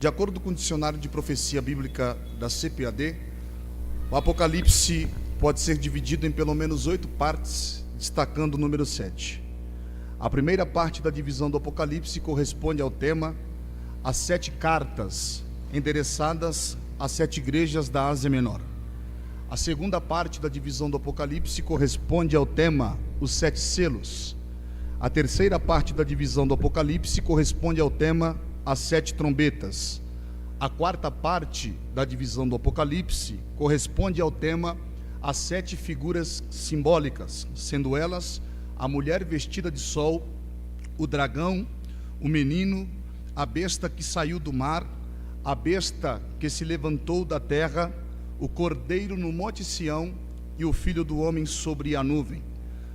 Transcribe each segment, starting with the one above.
De acordo com o dicionário de profecia bíblica da CPAD, o Apocalipse pode ser dividido em pelo menos 8 partes, destacando o número 7. A primeira parte da divisão do Apocalipse corresponde ao tema as 7 cartas endereçadas às 7 igrejas da Ásia Menor. A segunda parte da divisão do Apocalipse corresponde ao tema os 7 selos. A terceira parte da divisão do Apocalipse corresponde ao tema as 7 trombetas. A quarta parte da divisão do Apocalipse corresponde ao tema as 7 figuras simbólicas, sendo elas a mulher vestida de sol, o dragão, o menino, a besta que saiu do mar, a besta que se levantou da terra, o cordeiro no monte Sião e o filho do homem sobre a nuvem.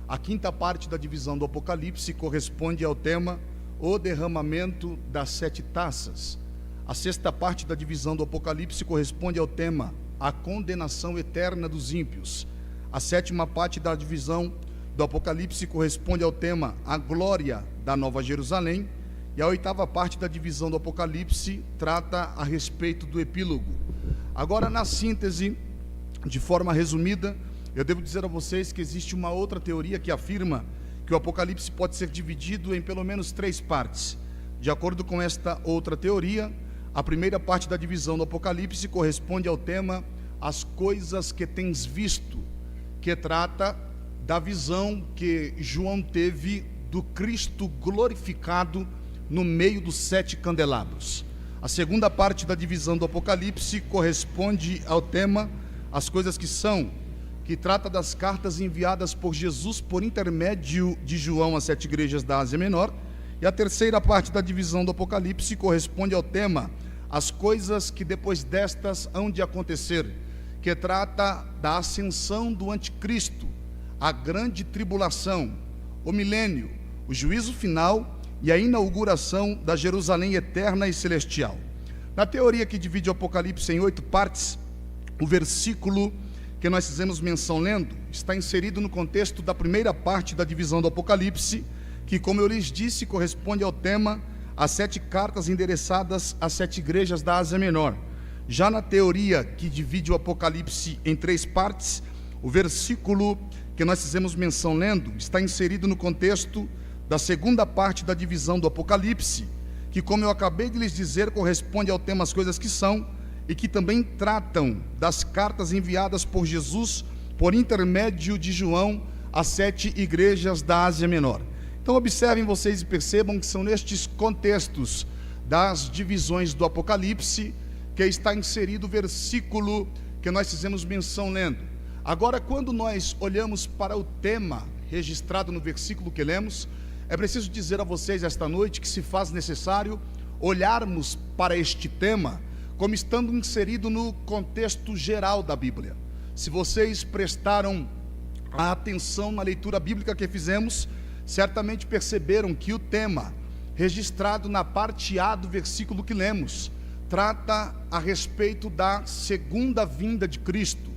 A quinta parte da divisão do Apocalipse corresponde ao tema o derramamento das 7 taças. A sexta parte da divisão do Apocalipse corresponde ao tema a condenação eterna dos ímpios. A sétima parte da divisão do Apocalipse corresponde ao tema a glória da Nova Jerusalém. E a oitava parte da divisão do Apocalipse trata a respeito do epílogo. Agora, na síntese, de forma resumida, eu devo dizer a vocês que existe uma outra teoria que afirma que o Apocalipse pode ser dividido em pelo menos 3 partes. De acordo com esta outra teoria, a primeira parte da divisão do Apocalipse corresponde ao tema as coisas que tens visto, que trata da visão que João teve do Cristo glorificado no meio dos 7 candelabros. A segunda parte da divisão do Apocalipse corresponde ao tema as coisas que são, que trata das cartas enviadas por Jesus por intermédio de João às 7 igrejas da Ásia Menor. E a terceira parte da divisão do Apocalipse corresponde ao tema as coisas que depois destas hão de acontecer, que trata da ascensão do anticristo, a grande tribulação, o milênio, o juízo final e a inauguração da Jerusalém eterna e celestial. Na teoria que divide o Apocalipse em 8 partes, o versículo que nós fizemos menção lendo está inserido no contexto da primeira parte da divisão do Apocalipse, que, como eu lhes disse, corresponde ao tema as 7 cartas endereçadas às 7 igrejas da Ásia Menor. Já na teoria que divide o Apocalipse em 3 partes, o versículo que nós fizemos menção lendo está inserido no contexto da segunda parte da divisão do Apocalipse, que, como eu acabei de lhes dizer, corresponde ao tema as coisas que são, e que também tratam das cartas enviadas por Jesus por intermédio de João às 7 igrejas da Ásia Menor. Então observem vocês e percebam que são nestes contextos das divisões do Apocalipse que está inserido o versículo que nós fizemos menção lendo. Agora, quando nós olhamos para o tema registrado no versículo que lemos, é preciso dizer a vocês esta noite que se faz necessário olharmos para este tema como estando inserido no contexto geral da Bíblia. Se vocês prestaram a atenção na leitura bíblica que fizemos, certamente perceberam que o tema registrado na parte A do versículo que lemos trata a respeito da segunda vinda de Cristo.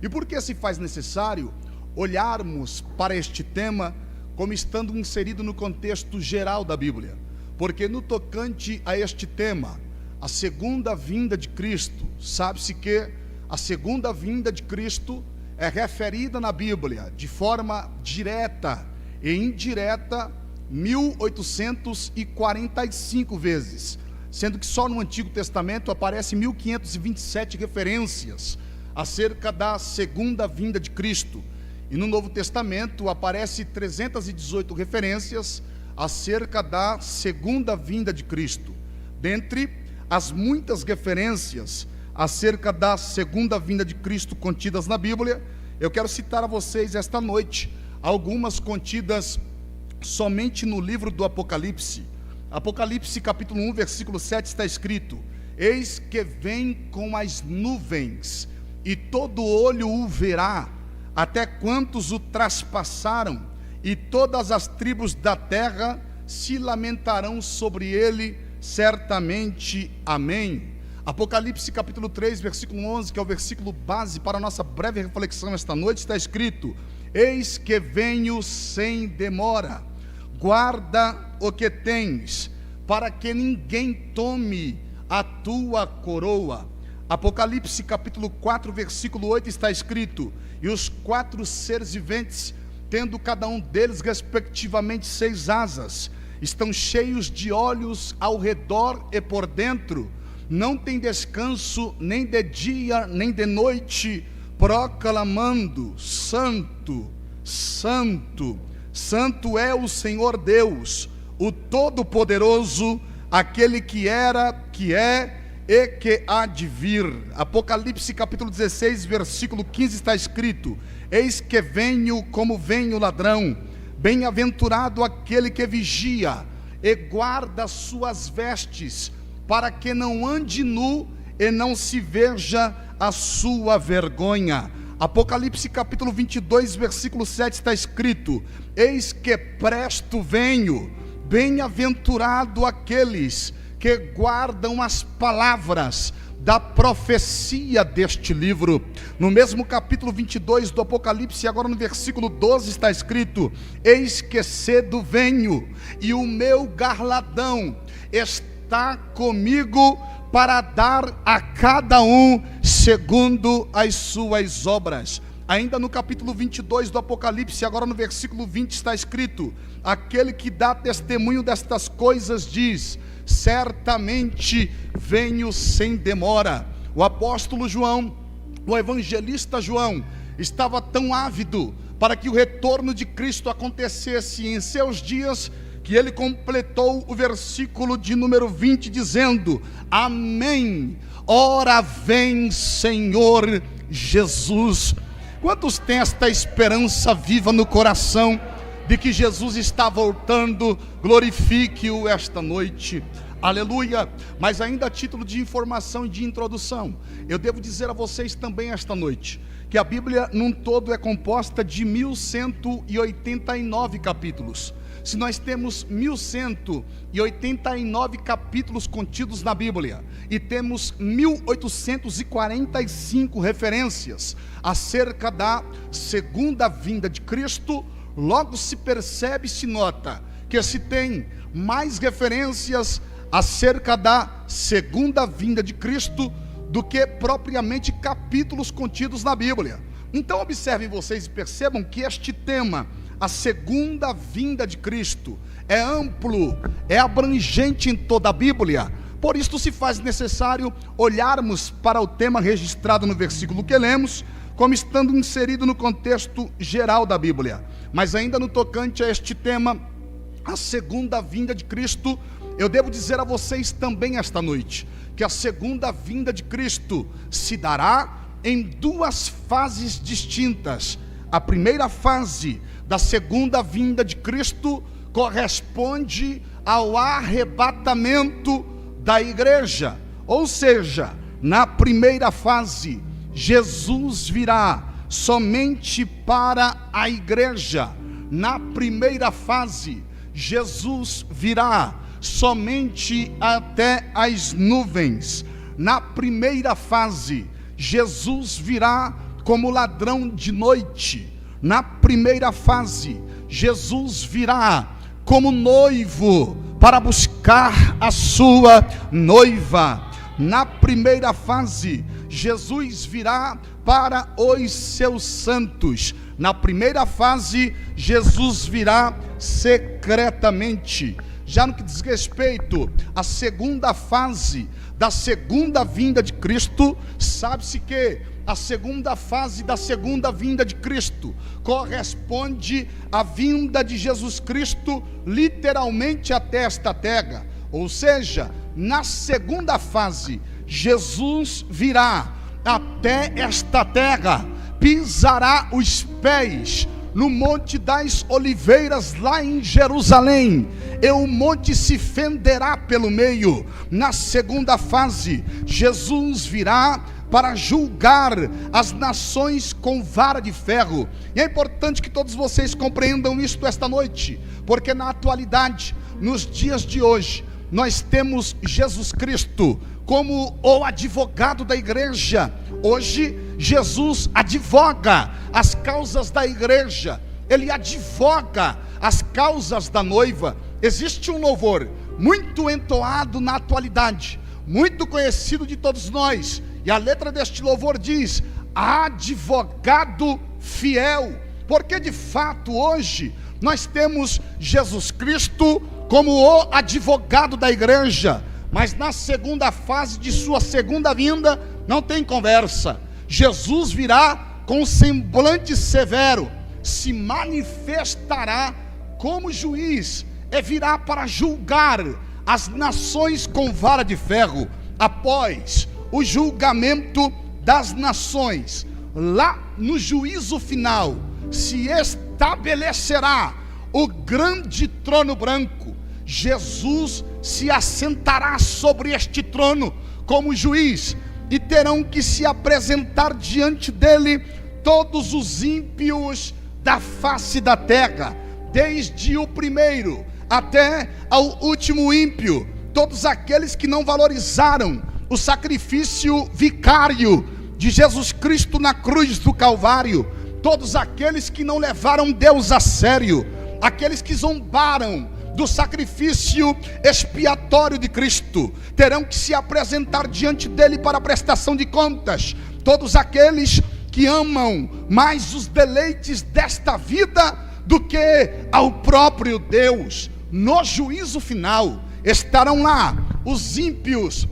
E por que se faz necessário olharmos para este tema como estando inserido no contexto geral da Bíblia? Porque no tocante a este tema, a segunda vinda de Cristo, sabe-se que a segunda vinda de Cristo é referida na Bíblia de forma direta e indireta 1845 vezes, sendo que só no Antigo Testamento aparece 1527 referências acerca da segunda vinda de Cristo, e no Novo Testamento aparece 318 referências acerca da segunda vinda de Cristo. Dentre as muitas referências acerca da segunda vinda de Cristo contidas na Bíblia, eu quero citar a vocês esta noite algumas contidas somente no livro do Apocalipse. Apocalipse capítulo 1, versículo 7 está escrito: eis que vem com as nuvens, e todo olho o verá, até quantos o traspassaram, e todas as tribos da terra se lamentarão sobre ele, certamente, amém. Apocalipse capítulo 3, versículo 11, que é o versículo base para a nossa breve reflexão esta noite, está escrito: eis que venho sem demora, guarda o que tens, para que ninguém tome a tua coroa. Apocalipse capítulo 4, versículo 8 está escrito: e os 4 seres viventes, tendo cada um deles respectivamente 6 asas, estão cheios de olhos ao redor e por dentro, não tem descanso nem de dia nem de noite, proclamando: Santo, Santo, Santo é o Senhor Deus, o Todo-Poderoso, aquele que era, que é e que há de vir. Apocalipse capítulo 16, versículo 15 está escrito: eis que venho como vem o ladrão, bem-aventurado aquele que vigia e guarda suas vestes, para que não ande nu e não se veja a sua vergonha. Apocalipse capítulo 22, versículo 7 está escrito: eis que presto venho, bem-aventurado aqueles que guardam as palavras da profecia deste livro. No mesmo capítulo 22 do Apocalipse, agora no versículo 12 está escrito: eis que cedo venho, e o meu galardão está comigo, para dar a cada um segundo as suas obras. Ainda no capítulo 22 do Apocalipse, agora no versículo 20 está escrito: aquele que dá testemunho destas coisas diz: certamente venho sem demora. O apóstolo João, o evangelista João, estava tão ávido para que o retorno de Cristo acontecesse em seus dias, que ele completou o versículo de número 20 dizendo: amém, ora vem Senhor Jesus. Quantos têm esta esperança viva no coração de que Jesus está voltando? Glorifique-o esta noite. Aleluia. Mas ainda a título de informação e de introdução, eu devo dizer a vocês também esta noite que a Bíblia num todo é composta de 1189 capítulos. Se nós temos 1189 capítulos contidos na Bíblia e temos 1845 referências acerca da segunda vinda de Cristo, logo se percebe, se nota que se tem mais referências acerca da segunda vinda de Cristo do que propriamente capítulos contidos na Bíblia. Então observem vocês e percebam que este tema, a segunda vinda de Cristo, é amplo, é abrangente em toda a Bíblia. Por isso se faz necessário olharmos para o tema registrado no versículo que lemos, como estando inserido no contexto geral da Bíblia. Mas ainda no tocante a este tema, a segunda vinda de Cristo, eu devo dizer a vocês também esta noite, que a segunda vinda de Cristo se dará em 2 fases distintas. A primeira fase da segunda vinda de Cristo corresponde ao arrebatamento da igreja. Ou seja, na primeira fase, Jesus virá somente para a igreja. Na primeira fase, Jesus virá somente até as nuvens. Na primeira fase, Jesus virá como ladrão de noite. Na primeira fase, Jesus virá como noivo para buscar a sua noiva. Na primeira fase, Jesus virá para os seus santos. Na primeira fase, Jesus virá secretamente. Já no que diz respeito à segunda fase da segunda vinda de Cristo, sabe-se que a segunda fase da segunda vinda de Cristo corresponde à vinda de Jesus Cristo literalmente até esta terra. Ou seja, na segunda fase, Jesus virá até esta terra, pisará os pés no Monte das Oliveiras, lá em Jerusalém, e o monte se fenderá pelo meio. Na segunda fase, Jesus virá para julgar as nações com vara de ferro. E é importante que todos vocês compreendam isto esta noite, porque na atualidade, nos dias de hoje, nós temos Jesus Cristo como o advogado da igreja. Hoje Jesus advoga as causas da igreja, ele advoga as causas da noiva. Existe um louvor muito entoado na atualidade, muito conhecido de todos nós. E a letra deste louvor diz: advogado fiel. Porque de fato hoje nós temos Jesus Cristo como o advogado da igreja, mas na segunda fase de sua segunda vinda não tem conversa. Jesus virá com semblante severo, se manifestará como juiz e virá para julgar as nações com vara de ferro. Após o julgamento das nações, lá no juízo final, se estabelecerá o grande trono branco. Jesus se assentará sobre este trono como juiz, e terão que se apresentar diante dele todos os ímpios da face da terra, desde o primeiro até ao último ímpio, todos aqueles que não valorizaram o sacrifício vicário de Jesus Cristo na cruz do Calvário, todos aqueles que não levaram Deus a sério, aqueles que zombaram do sacrifício expiatório de Cristo, terão que se apresentar diante dele para a prestação de contas. Todos aqueles que amam mais os deleites desta vida do que ao próprio Deus, no juízo final estarão lá os ímpios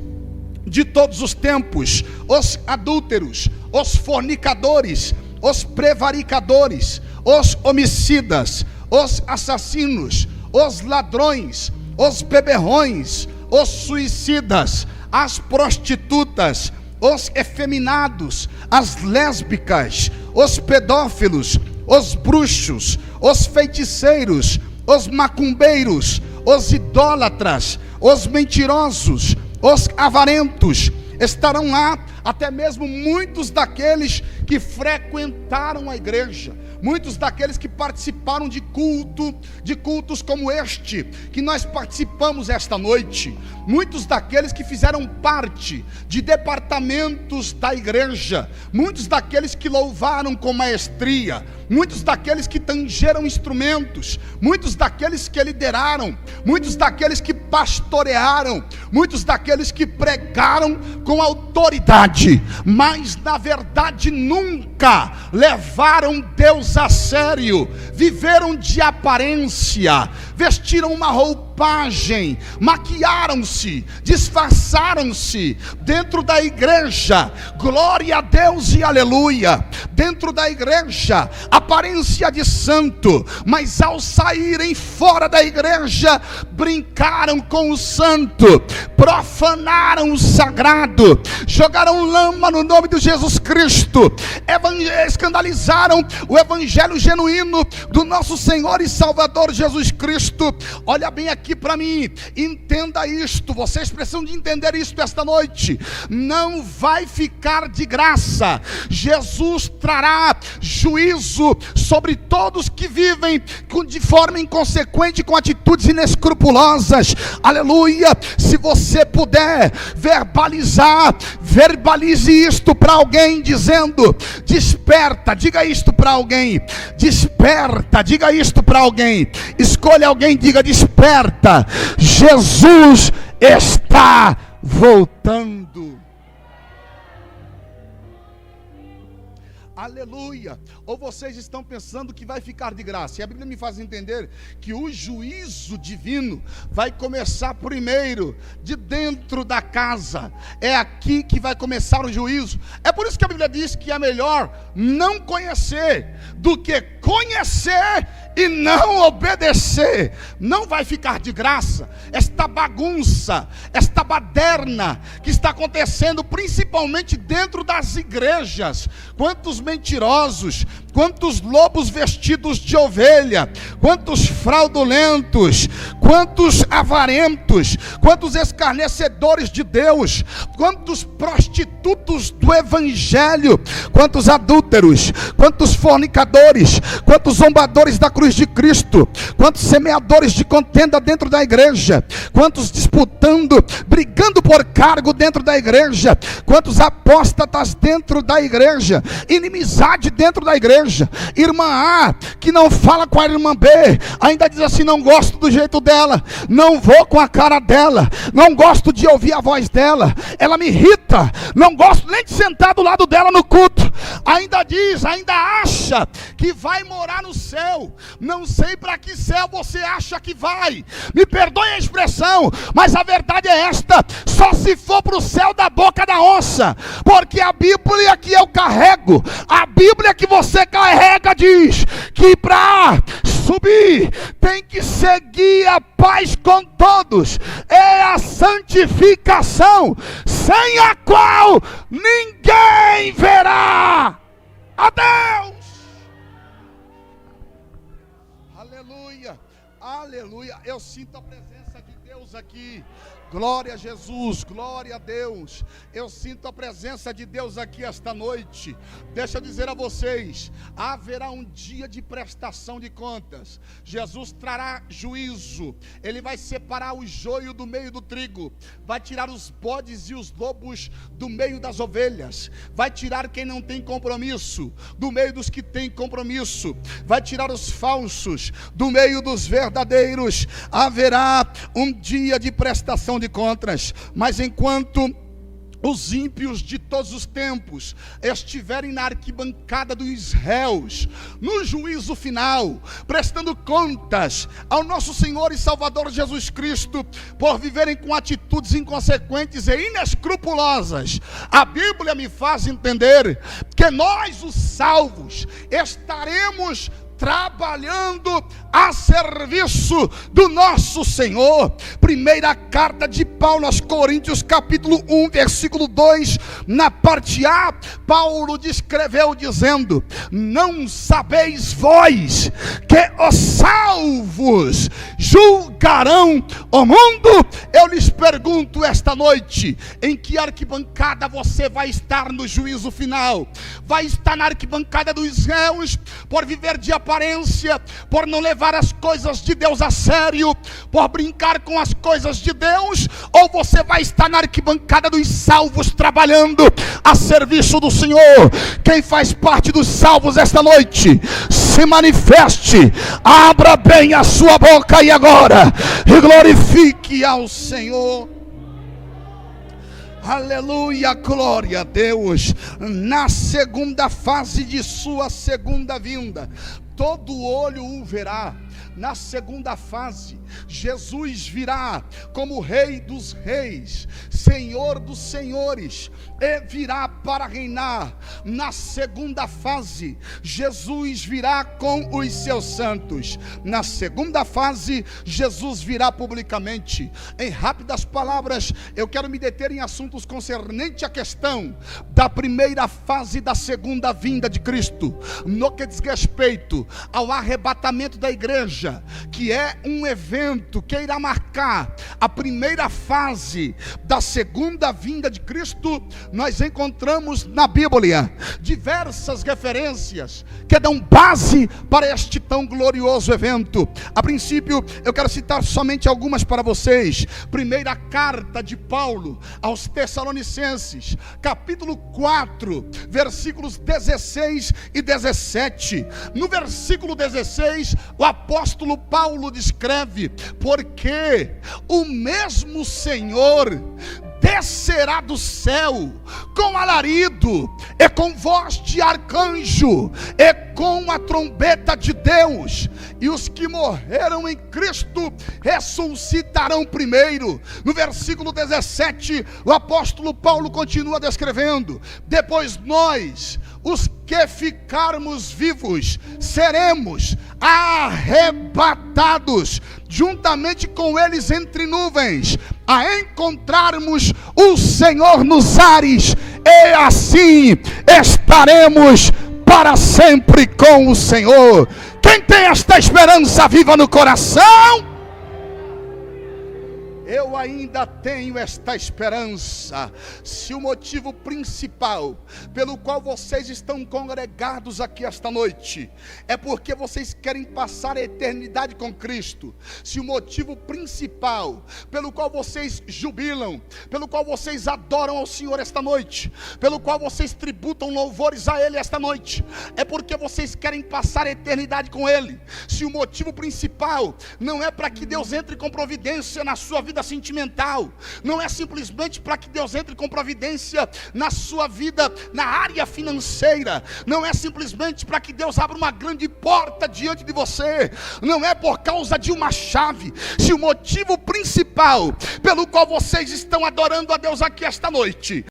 de todos os tempos, os adúlteros, os fornicadores, os prevaricadores, os homicidas, os assassinos, os ladrões, os beberrões, os suicidas, as prostitutas, os efeminados, as lésbicas, os pedófilos, os bruxos, os feiticeiros, os macumbeiros, os idólatras, os mentirosos, os avarentos. Estarão lá até mesmo muitos daqueles que frequentaram a igreja, muitos daqueles que participaram de cultos como este que nós participamos esta noite, muitos daqueles que fizeram parte de departamentos da igreja, muitos daqueles que louvaram com maestria, muitos daqueles que tangeram instrumentos, muitos daqueles que lideraram, muitos daqueles que pastorearam, muitos daqueles que pregaram com autoridade, mas na verdade nunca levaram Deus a sério, viveram de aparência, vestiram uma roupagem, maquiaram-se, disfarçaram-se dentro da igreja, glória a Deus e aleluia, dentro da igreja, aparência de santo, mas ao saírem fora da igreja, brincaram com o santo, profanaram o sagrado, jogaram lama no nome de Jesus Cristo, escandalizaram o evangelho genuíno do nosso Senhor e Salvador Jesus Cristo. Olha bem aqui para mim, entenda isto, vocês precisam de entender isto esta noite. Não vai ficar de graça. Jesus trará juízo sobre todos que vivem de forma inconsequente, com atitudes inescrupulosas. Aleluia. Se você puder verbalizar, verbalize isto para alguém, dizendo: desperta. Diga isto para alguém: desperta. Diga isto para alguém. Escolha alguém, diga: desperta, Jesus está voltando. Aleluia. Ou vocês estão pensando que vai ficar de graça? E a Bíblia me faz entender que o juízo divino vai começar primeiro de dentro da casa. É aqui que vai começar o juízo. É por isso que a Bíblia diz que é melhor não conhecer do que conhecer e não obedecer. Não vai ficar de graça esta bagunça, esta baderna que está acontecendo principalmente dentro das igrejas. Quantos mentirosos, quantos lobos vestidos de ovelha, quantos fraudulentos, quantos avarentos, quantos escarnecedores de Deus, quantos prostitutos do evangelho, quantos adúlteros, quantos fornicadores, quantos zombadores da cruz de Cristo, quantos semeadores de contenda dentro da igreja, quantos disputando, brigando por cargo dentro da igreja, quantos apóstatas dentro da igreja, inimizade dentro da igreja, irmã A que não fala com a irmã B, ainda diz assim: não gosto do jeito dela, não vou com a cara dela, não gosto de ouvir a voz dela, ela me irrita, não gosto nem de sentar do lado dela no culto, ainda diz, ainda acha que vai morar no céu. Não sei para que céu você acha que vai, me perdoe a expressão, mas a verdade é esta: só se for para o céu da boca da onça, porque a Bíblia que eu carrego, a Bíblia que você carrega diz que para subir tem que seguir a paz com todos, é a santificação, sem a qual ninguém verá a Deus. Aleluia, aleluia. Eu sinto a presença de Deus aqui. Glória a Jesus, glória a Deus. Eu sinto a presença de Deus aqui esta noite. Deixa eu dizer a vocês: haverá um dia de prestação de contas. Jesus trará juízo. Ele vai separar o joio do meio do trigo, vai tirar os bodes e os lobos do meio das ovelhas, vai tirar quem não tem compromisso do meio dos que têm compromisso, vai tirar os falsos do meio dos verdadeiros. Haverá um dia de prestação de contas, mas enquanto os ímpios de todos os tempos estiverem na arquibancada dos réus, no juízo final, prestando contas ao nosso Senhor e Salvador Jesus Cristo, por viverem com atitudes inconsequentes e inescrupulosas, a Bíblia me faz entender que nós, os salvos, estaremos trabalhando a serviço do nosso Senhor. Primeira carta de Paulo aos Coríntios, capítulo 1, versículo 2, na parte A, Paulo descreveu dizendo: não sabeis vós que os salvos julgarão o mundo? Eu lhes pergunto esta noite: em que arquibancada você vai estar no juízo final? Vai estar na arquibancada dos réus, por viver de aparência, por não levar as coisas de Deus a sério, por brincar com as coisas de Deus? Ou você vai estar na arquibancada dos salvos, trabalhando a serviço do Senhor? Quem faz parte dos salvos esta noite, se manifeste, abra bem a sua boca e agora, e glorifique ao Senhor. Aleluia, glória a Deus. Na segunda fase de sua segunda vinda, todo olho o verá. Na segunda fase, Jesus virá como Rei dos Reis, Senhor dos Senhores, e virá para reinar. Na segunda fase, Jesus virá com os seus santos. Na segunda fase, Jesus virá publicamente. Em rápidas palavras, eu quero me deter em assuntos concernentes à questão da primeira fase da segunda vinda de Cristo, no que diz respeito ao arrebatamento da igreja, que é um evento que irá marcar a primeira fase da segunda vinda de Cristo. Nós encontramos na Bíblia diversas referências que dão base para este tão glorioso evento. A princípio, eu quero citar somente algumas para vocês. Primeira carta de Paulo aos Tessalonicenses, capítulo 4, versículos 16 e 17. No versículo 16, o apóstolo Paulo descreve: porque o mesmo Senhor descerá do céu com alarido, e com voz de arcanjo, e com a trombeta de Deus, e os que morreram em Cristo ressuscitarão primeiro. No versículo 17, o apóstolo Paulo continua descrevendo: depois nós, os que ficarmos vivos, seremos arrebatados juntamente com eles entre nuvens, a encontrarmos o Senhor nos ares, e assim estaremos para sempre com o Senhor. Quem tem esta esperança viva no coração? eu ainda tenho esta esperança. Se o motivo principal pelo qual vocês estão congregados aqui esta noite é porque vocês querem passar a eternidade com Cristo, se o motivo principal pelo qual vocês jubilam, pelo qual vocês adoram ao Senhor esta noite, pelo qual vocês tributam louvores a Ele esta noite, é porque vocês querem passar a eternidade com Ele, se o motivo principal não é para que Deus entre com providência na sua vida sentimental, não é simplesmente para que Deus entre com providência na sua vida na área financeira, não é simplesmente para que Deus abra uma grande porta diante de você, não é por causa de uma chave, se o motivo principal pelo qual vocês estão adorando a Deus aqui esta noite